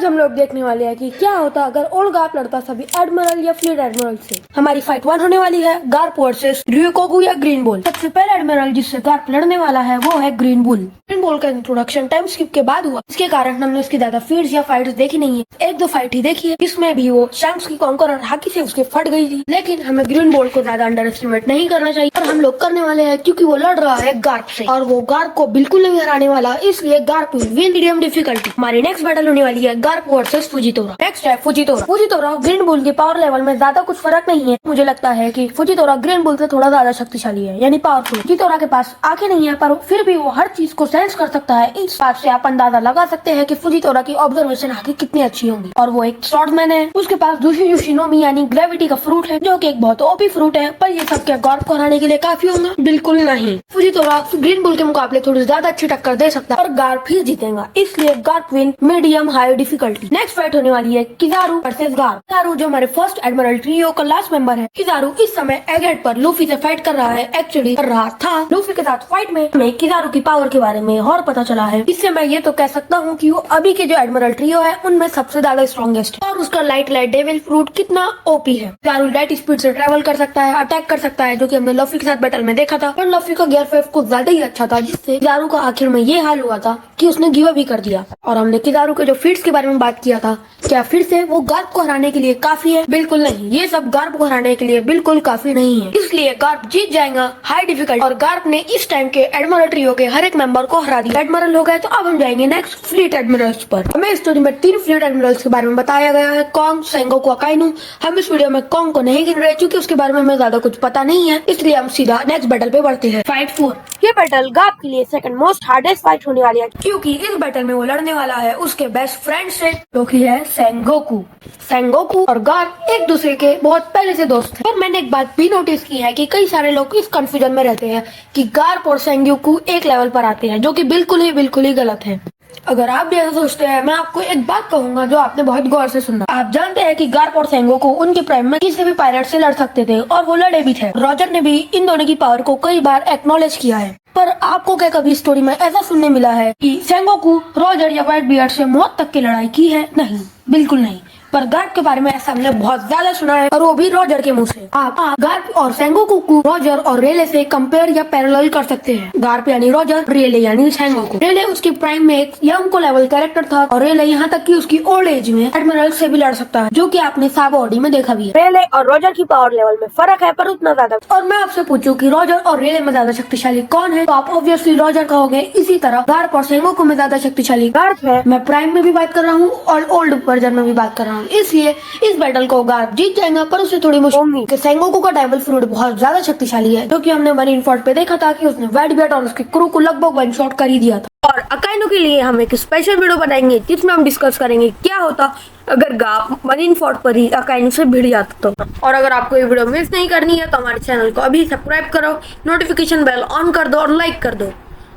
आज हम लोग देखने वाले हैं कि क्या होता अगर ओल्ड गार्प लड़ता सभी एडमिरल या फ्लीट एडमिरल से। हमारी फाइट 1 होने वाली है गार्प वर्सेस ryukoku या ग्रीन बुल। सबसे पहले एडमिरल जिससे गार्प लड़ने वाला है वो है ग्रीन बुल। ग्रीन बुल का इंट्रोडक्शन टाइम स्किप के बाद हुआ, इसके कारण हमने उसकी ज्यादा फीड्स या फाइट्स देखी नहीं है। एक दो फाइट ही देखी है, इसमें भी वो शैंक्स की कॉन्कर और हाकी से उसके फट गई थी। लेकिन हमें ग्रीन बुल को ज्यादा अंडर एस्टिमेट नहीं करना चाहिए और हम लोग करने वाले हैं क्योंकि वो लड़ रहा है गार्प से और वो गार्प को बिल्कुल नहीं हराने वाला, इसलिए Garp will win medium difficulty. हमारी नेक्स्ट बैटल होने वाली है गार्प वर्सेस फुजितोरा। नेक्स्ट है फुजितोरा। फुजितोरा ग्रीन बुल के पावर लेवल में ज्यादा कुछ फर्क नहीं है। मुझे लगता है कि फुजितोरा ग्रीन बुल से थोड़ा ज्यादा शक्तिशाली है, यानी पावरफुल। फुजितोरा के पास आंखें नहीं है पर फिर भी वो हर चीज को सेंस कर सकता है। इस बात से आप अंदाजा लगा सकते हैं कि फुजितोरा की ऑब्जर्वेशन आंखें कितनी अच्छी होंगी। और वो एक स्वॉर्डमैन है। उसके पास दूसरी योशिनोमी यानी ग्रेविटी का फ्रूट है, जो कि एक बहुत ओपी फ्रूट है। पर ये सब क्या गार्प को हराने के लिए काफी होगा? बिल्कुल नहीं। फुजितोरा ग्रीन बुल के मुकाबले थोड़ी ज्यादा अच्छी टक्कर दे सकता है और गार्प ही जीतेगा, इसलिए Garp win medium high difficulty. Next fight होने वाली है किजारू वर्सेस गार्प। किजारू जो हमारे फर्स्ट एडमिरल ट्रियो का लास्ट मेंबर है। किजारू इस समय एगेट पर लूफी से फाइट कर रहा है, एक्चुअली कर रहा था। लूफी के साथ फाइट में हमें किजारू की पावर के बारे में और पता चला है। इससे मैं ये तो कह सकता हूँ कि वो अभी के जो एडमिरल ट्रियो है उनमें सबसे ज्यादा स्ट्रॉन्गेस्ट है। और उसका लाइट डेविल फ्रूट कितना ओपी है। किजारू लाइट स्पीड से ट्रेवल कर सकता है, अटैक कर सकता है, जो कि हमने लफी के साथ बैटल में देखा था। पर लफी का गियर वेव कुछ ज्यादा ही अच्छा था, जिससे किजारू का आखिर में ये हाल हुआ था कि उसने गिव अप भी कर दिया। और हमने किजारू के जो फीट्स के बारे में बात किया था, क्या फिर से वो गार्प को हराने के लिए काफी है? बिल्कुल नहीं, ये सब गार्प को हराने के लिए बिल्कुल काफी नहीं है। इसलिए गार्प जीत जाएगा हाई डिफिकल्टी। और गार्प ने इस टाइम के एडमिरल ट्रियो के हर एक मेंबर को हरा दिया। एडमिरल हो गए तो अब हम जाएंगे नेक्स्ट फ्लीट एडमिरल्स पर। हमें स्टोरी में 3 फ्लीट एडमिरल्स के बारे में बताया गया है, कॉन्ग, सेंगोकू, अकाइनु। हम इस वीडियो में कॉन्ग को नहीं गिन रहे क्योंकि उसके बारे में हमें ज्यादा कुछ पता नहीं है, इसलिए हम सीधा नेक्स्ट बैटल पे बढ़ते हैं। फाइट 4। ये बैटल गार्प के लिए सेकंड मोस्ट हार्डेस्ट फाइट होने वाली है, क्योंकि इस बैटल में वो लड़ने वाला है उसके बेस्ट फ्रेंड से, जो कि है सेंगोकू। सेंगोकू और गार्प एक दूसरे के बहुत पहले से दोस्त हैं। और मैंने एक बात भी नोटिस की है कि कई सारे लोग इस कंफ्यूजन में रहते हैं कि गार्प और सेंगोकू एक लेवल पर आते हैं, जो कि बिल्कुल ही गलत है। अगर आप भी ऐसा सोचते हैं, मैं आपको एक बात कहूंगा जो आपने बहुत गौर से सुना। आप जानते हैं कि गार्प और सेंगोकू उनके प्राइम में किसी भी पायलट से लड़ सकते थे और वो लड़े भी थे। रॉजर ने भी इन दोनों की पावर को कई बार एक्नॉलेज किया है। पर आपको क्या कभी स्टोरी में ऐसा सुनने मिला है कि सेंगोकू रॉजर या व्हाइट बियर्ड से मौत तक की लड़ाई की है? नहीं, बिल्कुल नहीं। पर गार्प के बारे में ऐसा हमने बहुत ज्यादा सुना है, और वो भी रॉजर के मुंह से। आप गार्प और सेंगोकू को रॉजर और रेले से कंपेयर या पैरेलल कर सकते हैं। गार्प यानी रॉजर, रेले यानी सेंगोकू। रेले उसके प्राइम में एक यंग को लेवल कैरेक्टर था और रेले यहाँ तक कि उसकी ओल्ड एज में एडमिरल से भी लड़ सकता है, जो कि आपने सागा ओडी में देखा भी है। रेले और रॉजर की पावर लेवल में फर्क है, पर उतना ज्यादा। और मैं आपसे पूछूं कि रॉजर और रेले में ज्यादा शक्तिशाली कौन है, तो आप ऑब्वियसली रॉजर कहोगे। इसी तरह गार्प और सेंगोकू में ज्यादा शक्तिशाली गार्प है। मैं प्राइम में भी बात कर रहा हूँ और ओल्ड वर्जन में भी बात कर रहा हूँ, इसलिए इस बैटल को गार्प जीत जाएगा। पर उसे थोड़ी मुश्किल होगी कि सेंगोकू का डेविल फ्रूट बहुत ज्यादा शक्तिशाली है, जो कि हमने वन इन फोर्ट पे देखा था कि उसने व्हाइट बियर्ड और उसके क्रू को लगभग वन शॉट कर ही दिया था। और अकाइनु के लिए हम एक स्पेशल वीडियो बनाएंगे जिसमें हम डिस्कस करेंगे क्या होता अगर गार्प वन इन फोर्ट पर ही अकाइनु से भिड़ जाता तो। और अगर आपको ये वीडियो मिस नहीं करनी है तो हमारे चैनल को अभी सब्सक्राइब करो, नोटिफिकेशन बेल ऑन कर दो और लाइक कर दो।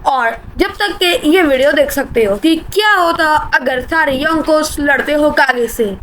और जब तक के ये वीडियो देख सकते हो कि क्या होता अगर सारे योंकोस लड़ते हो कागे से।